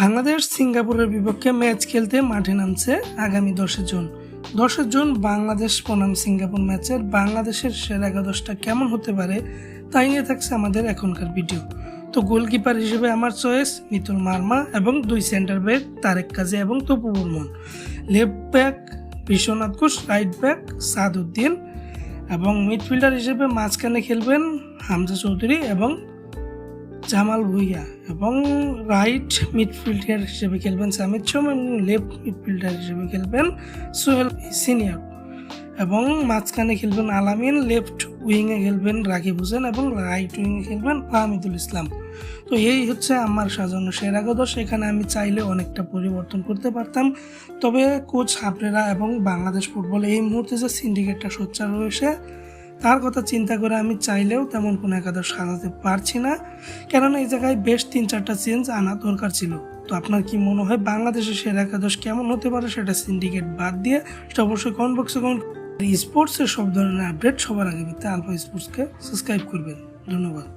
বাংলাদেশ সিঙ্গাপুরের বিপক্ষে ম্যাচ খেলতে মাঠে নামছে আগামী 10 জুন। 10 জুন বাংলাদেশ বনাম সিঙ্গাপুর ম্যাচের বাংলাদেশের সেরা একাদশটা কেমন হতে পারে তাই নিয়ে থাকছে আমাদের এখনকার ভিডিও। তো গোলকিপার হিসেবে আমার চয়েস মিতুল মার্মা এবং 2 সেন্টার ব্যাক তারেক কাজী এবং Tapu Barman. Left back Biswanath Ghosh, right back Saduddin এবং মিডফিল্ডার হিসেবে মাঝখানে খেলবেন হামজা চৌধুরী এবং জামাল ভুঁইয়া এবং রাইট মিডফিল্ডার হিসেবে খেলবেন সামিদ সোম এবং লেফট মিডফিল্ডার হিসেবে খেলবেন সোহেল সিনিয়র এবং মাঝখানে খেলবেন আলামিন, লেফট উইংয়ে খেলবেন রাকিব হোসেন এবং রাইট উইংয়ে খেলবেন ফাহমিদুল ইসলাম। তো এই হচ্ছে আমার সাজানো সেরা একাদশ। এখানে আমি চাইলে অনেকটা পরিবর্তন করতে পারতাম, তবে কোচ হাবরেরা এবং বাংলাদেশ ফুটবলে এই মুহূর্তে যে সিন্ডিকেটটা সোচ্চার রয়েছে তার কথা চিন্তা করে আমি চাইলেও তেমন কোনো একাদশ সাজাতে পারছি না, কেননা এই জায়গায় বেশ 3-4টা চেঞ্জ আনা দরকার ছিল। তো আপনার কি মনে হয় বাংলাদেশের সেরা একাদশ কেমন হতে পারে সেটা সিন্ডিকেট বাদ দিয়ে সেটা অবশ্যই কমেন্ট বক্সে কমেন্ট। স্পোর্টসের সব ধরনের আপডেট সবার আগে পেতে আলফা স্পোর্টসকে সাবস্ক্রাইব করবেন। ধন্যবাদ।